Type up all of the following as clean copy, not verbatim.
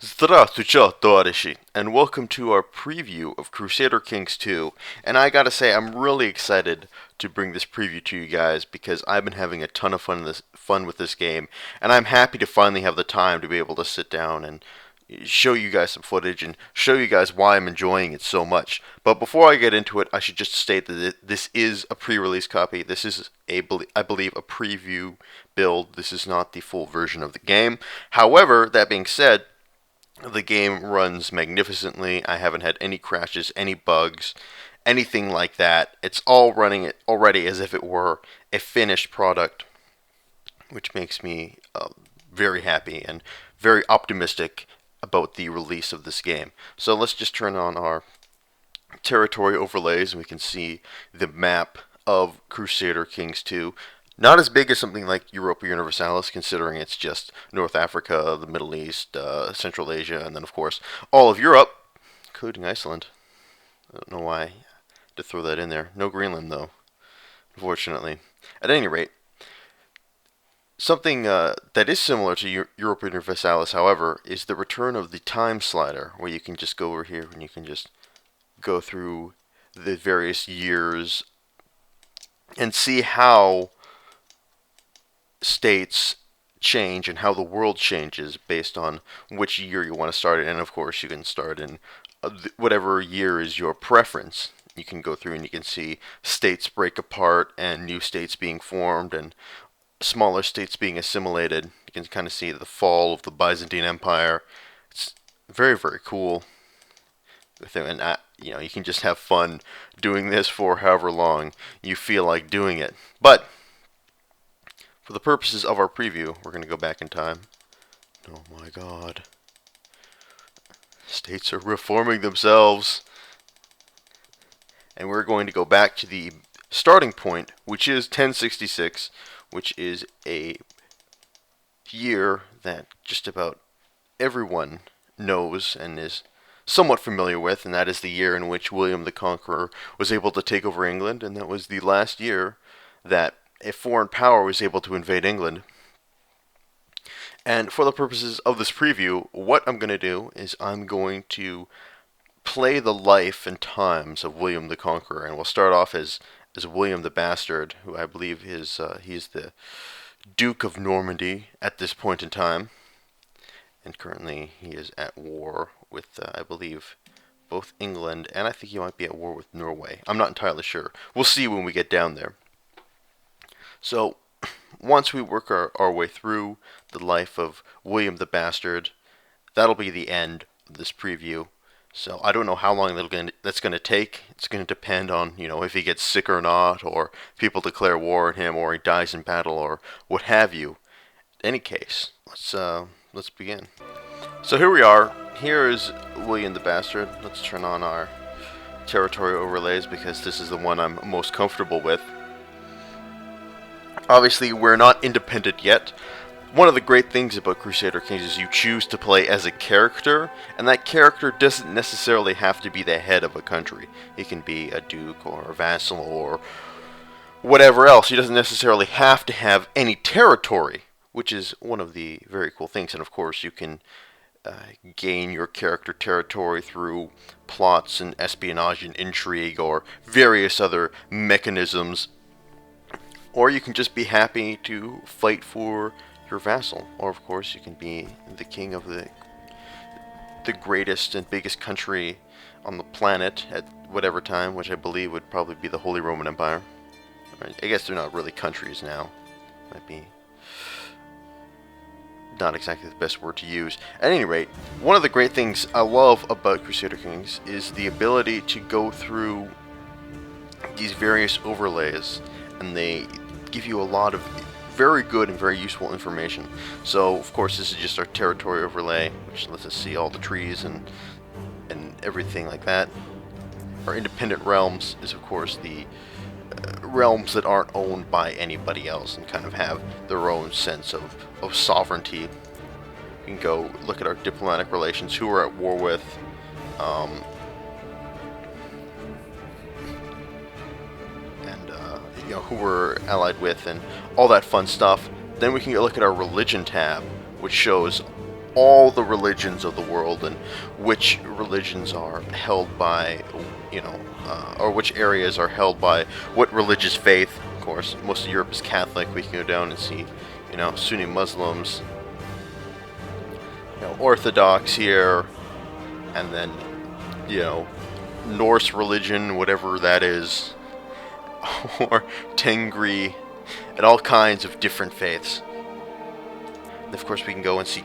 Здравствуйте, товарищи, and welcome to our preview of Crusader Kings II. And I gotta say, I'm really excited to bring this preview to you guys because I've been having a ton of fun with this game, and I'm happy to finally have the time to be able to sit down and show you guys some footage and show you guys why I'm enjoying it so much. But before I get into it, I should just state that this is a pre-release copy. This is I believe, a preview build. This is not the full version of the game. However, that being said, the game runs magnificently. I haven't had any crashes, any bugs, anything like that. It's all running it already as if it were a finished product, which makes me very happy and very optimistic about the release of this game. So let's just turn on our territory overlays and we can see the map of Crusader Kings II. Not as big as something like Europa Universalis, considering it's just North Africa, the Middle East, Central Asia, and then, of course, all of Europe, including Iceland. I don't know why to throw that in there. No Greenland, though, unfortunately. At any rate, something that is similar to Europa Universalis, however, is the return of the time slider, where you can just go over here and you can just go through the various years and see how states change and how the world changes based on which year you want to start in. And of course, you can start in whatever year is your preference. You can go through and you can see states break apart and new states being formed and smaller states being assimilated. You can kind of see the fall of the Byzantine Empire. It's very, very cool. And you can just have fun doing this for however long you feel like doing it. But for the purposes of our preview, we're going to go back in time. Oh my god. States are reforming themselves. And we're going to go back to the starting point, which is 1066, which is a year that just about everyone knows and is somewhat familiar with, and that is the year in which William the Conqueror was able to take over England, and that was the last year that a foreign power was able to invade England. And for the purposes of this preview, what I'm going to do is I'm going to play the life and times of William the Conqueror, and we'll start off as William the Bastard, who I believe he's the Duke of Normandy at this point in time, and currently he is at war with, I believe, both England, and I think he might be at war with Norway. I'm not entirely sure. We'll see when we get down there. So, once we work our way through the life of William the Bastard, that'll be the end of this preview. So I don't know how long that's going to take. It's going to depend on, if he gets sick or not, or people declare war on him, or he dies in battle, or what have you. In any case, let's begin. So here we are. Here is William the Bastard. Let's turn on our territory overlays because this is the one I'm most comfortable with. Obviously, we're not independent yet. One of the great things about Crusader Kings is you choose to play as a character, and that character doesn't necessarily have to be the head of a country. He can be a duke or a vassal or whatever else. He doesn't necessarily have to have any territory, which is one of the very cool things. And of course, you can gain your character territory through plots and espionage and intrigue or various other mechanisms. Or you can just be happy to fight for your vassal. Or of course you can be the king of the greatest and biggest country on the planet at whatever time, which I believe would probably be the Holy Roman Empire. I guess they're not really countries now. Might be not exactly the best word to use. At any rate, one of the great things I love about Crusader Kings is the ability to go through these various overlays, and they give you a lot of very good and very useful information. So, of course, this is just our territory overlay, which lets us see all the trees and everything like that. Our independent realms is, of course, the realms that aren't owned by anybody else and kind of have their own sense of sovereignty. You can go look at our diplomatic relations, who we're at war with, who we're allied with, and all that fun stuff. Then we can go look at our religion tab, which shows all the religions of the world and which religions are held by, or which areas are held by what religious faith. Of course, most of Europe is Catholic. We can go down and see, Sunni Muslims, Orthodox here, and then, Norse religion, whatever that is, or Tengri, and all kinds of different faiths. And of course, we can go and see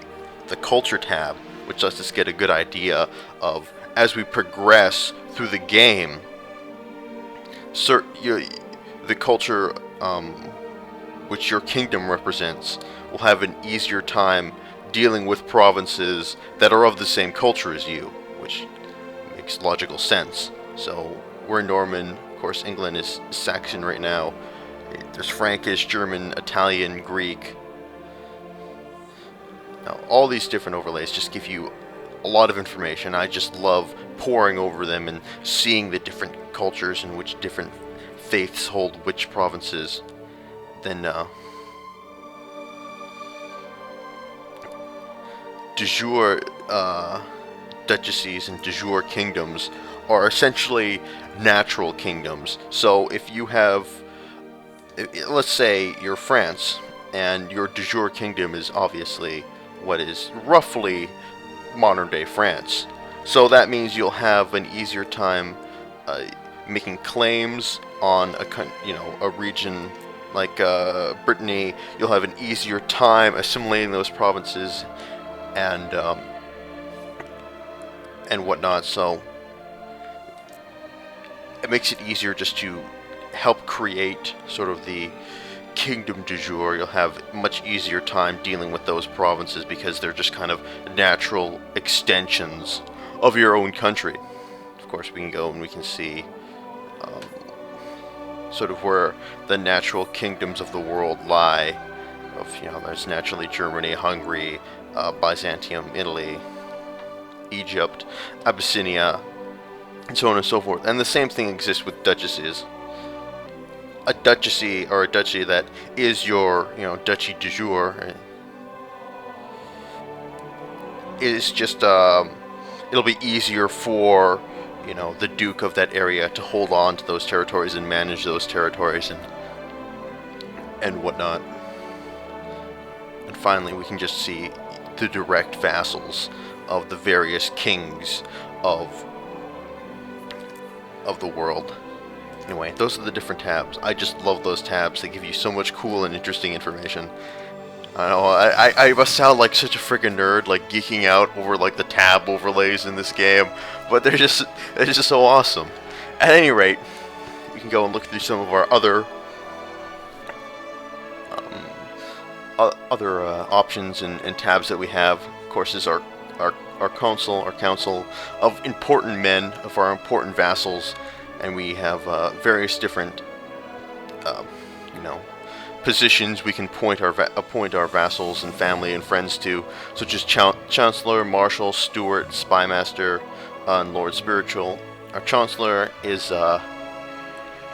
the culture tab, which lets us get a good idea of, as we progress through the game, the culture which your kingdom represents will have an easier time dealing with provinces that are of the same culture as you, which makes logical sense. So we're Norman, of course England is Saxon right now. There's Frankish, German, Italian, Greek. Now, all these different overlays just give you a lot of information. I just love poring over them and seeing the different cultures and which different faiths hold which provinces. Then de jure duchies and de jure kingdoms are essentially natural kingdoms. So if you have, let's say you're France, and your de jure kingdom is obviously what is roughly modern day France. So that means you'll have an easier time making claims on a region like Brittany. You'll have an easier time assimilating those provinces and whatnot. So it makes it easier just to help create sort of the kingdom du jour. You'll have much easier time dealing with those provinces because they're just kind of natural extensions of your own country. Of course, we can go and we can see sort of where the natural kingdoms of the world lie. There's naturally Germany, Hungary, Byzantium, Italy, Egypt, Abyssinia, and so on and so forth. And the same thing exists with duchesses. A duchy or a duchy that is your, duchy du jour is just, it'll be easier for, the duke of that area to hold on to those territories and manage those territories and whatnot. And finally, we can just see the direct vassals of the various kings of the world. Anyway, those are the different tabs. I just love those tabs. They give you so much cool and interesting information. I know, I must sound like such a freaking nerd, like geeking out over like the tab overlays in this game, but they're just so awesome. At any rate, we can go and look through some of our other options and tabs that we have. Of course, is our council of important men, of our important vassals. And we have various different, positions we can appoint our vassals and family and friends to, such as Chancellor, Marshal, Steward, Spymaster, and Lord Spiritual. Our Chancellor is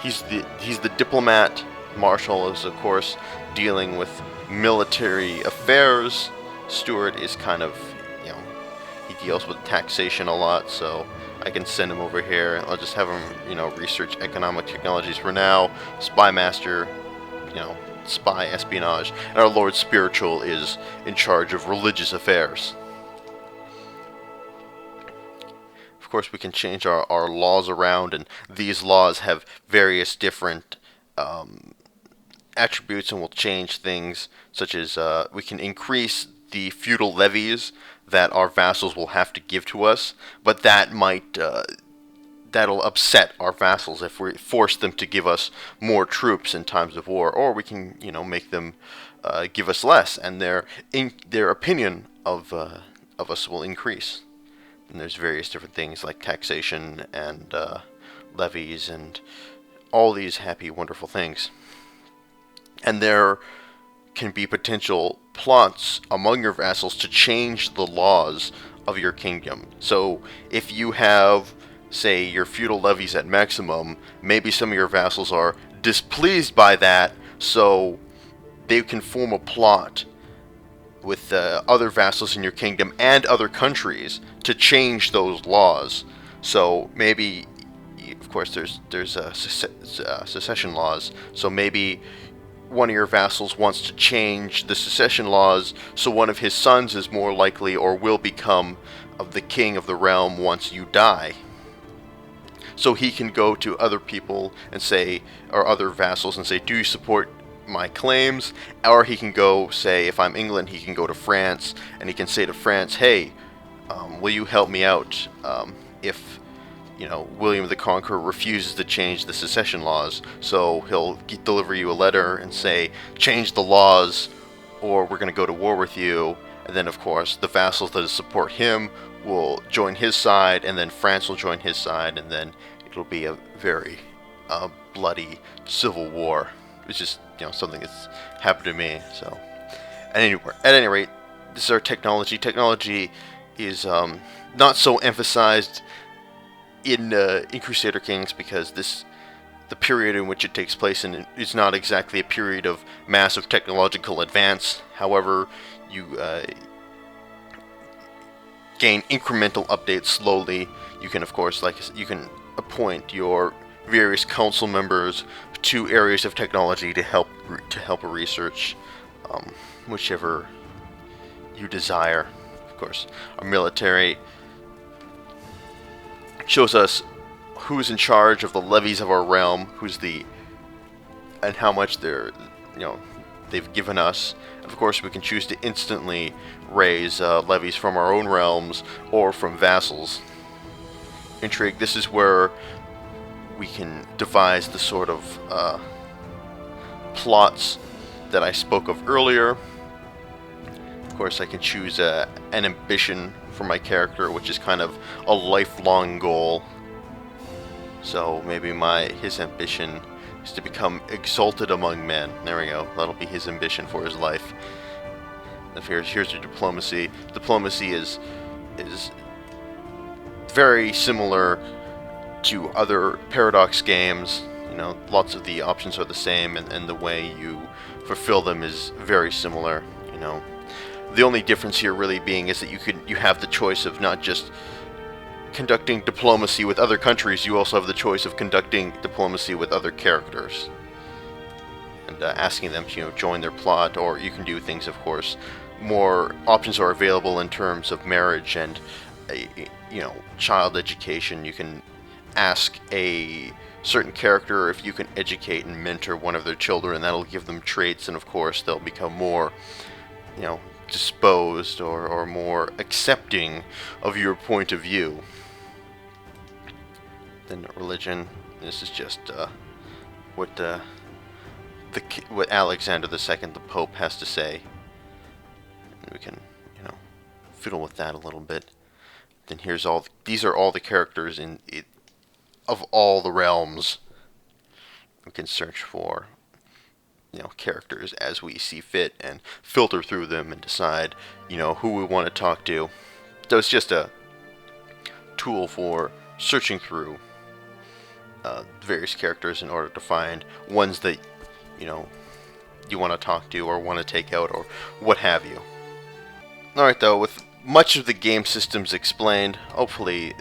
he's the diplomat. Marshal is, of course, dealing with military affairs. Steward is kind of, he deals with taxation a lot, so I can send him over here. I'll just have him, research economic technologies for now. Spy Master, spy espionage. And our Lord Spiritual is in charge of religious affairs. Of course, we can change our laws around, and these laws have various different attributes, and will change things, such as we can increase the feudal levies that our vassals will have to give to us, but that might that'll upset our vassals if we force them to give us more troops in times of war, or we can make them give us less, and their opinion of us will increase. And there's various different things like taxation and levies and all these happy, wonderful things. And there can be potential plots among your vassals to change the laws of your kingdom. So if you have, say, your feudal levies at maximum, maybe some of your vassals are displeased by that, so they can form a plot other vassals in your kingdom and other countries to change those laws. So maybe, of course, there's secession laws. So maybe one of your vassals wants to change the secession laws, so one of his sons is more likely or will become the king of the realm once you die. So he can go to other people and say, or other vassals and say, do you support my claims? Or he can go, say, if I'm England, he can go to France and he can say to France, hey, will you help me out if William the Conqueror refuses to change the secession laws? So he'll deliver you a letter and say, change the laws or we're going to go to war with you. And then, of course, the vassals that support him will join his side, and then France will join his side, and then it'll be a very bloody civil war. It's just, something that's happened to me. So, at any rate, this is our technology. Technology is not so emphasized in Crusader Kings because the period in which it takes place in is not exactly a period of massive technological advance. However, you gain incremental updates slowly. You can, of course, you can appoint your various council members to areas of technology to help research, whichever you desire. Of course, our military shows us who's in charge of the levies of our realm, and how much they've given us. Of course, we can choose to instantly raise levies from our own realms or from vassals. Intrigue, this is where we can devise the sort of plots that I spoke of earlier. Of course, I can choose an ambition for my character, which is kind of a lifelong goal. So maybe his ambition is to become exalted among men. There we go. That'll be his ambition for his life. Here's your diplomacy. Diplomacy is very similar to other Paradox games. Lots of the options are the same, and the way you fulfill them is very similar. The only difference here really being is that you have the choice of not just conducting diplomacy with other countries, you also have the choice of conducting diplomacy with other characters and asking them to join their plot, or you can do things, of course. More options are available in terms of marriage and child education. You can ask a certain character if you can educate and mentor one of their children, and that'll give them traits, and of course they'll become more disposed or more accepting of your point of view. Then religion. This is just what Alexander II, the Pope, has to say. And we can fiddle with that a little bit. Then these are all the characters of all the realms. We can search for characters as we see fit and filter through them and decide who we want to talk to. So it's just a tool for searching through various characters in order to find ones that you want to talk to or want to take out or what have you. Alright, though, with much of the game systems explained, hopefully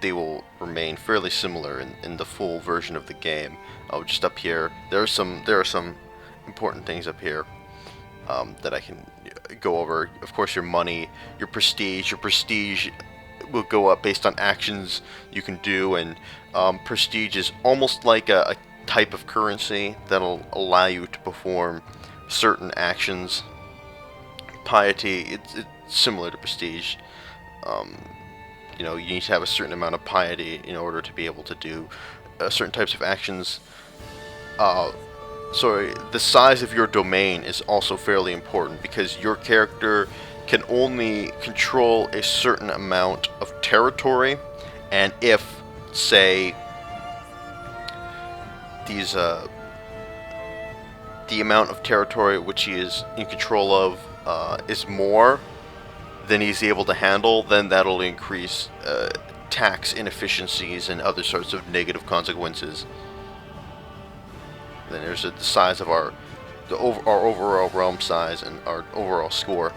they will remain fairly similar in the full version of the game. Just up here, there are some important things up here that I can go over. Of course, your money, your prestige. Your prestige will go up based on actions you can do, and prestige is almost like a type of currency that'll allow you to perform certain actions. Piety, it's similar to prestige. You need to have a certain amount of piety in order to be able to do certain types of actions. The size of your domain is also fairly important, because your character can only control a certain amount of territory, and if, say, the amount of territory which he is in control of is more than he's able to handle, then that'll increase tax inefficiencies and other sorts of negative consequences. Then there's the size of our overall realm size and our overall score.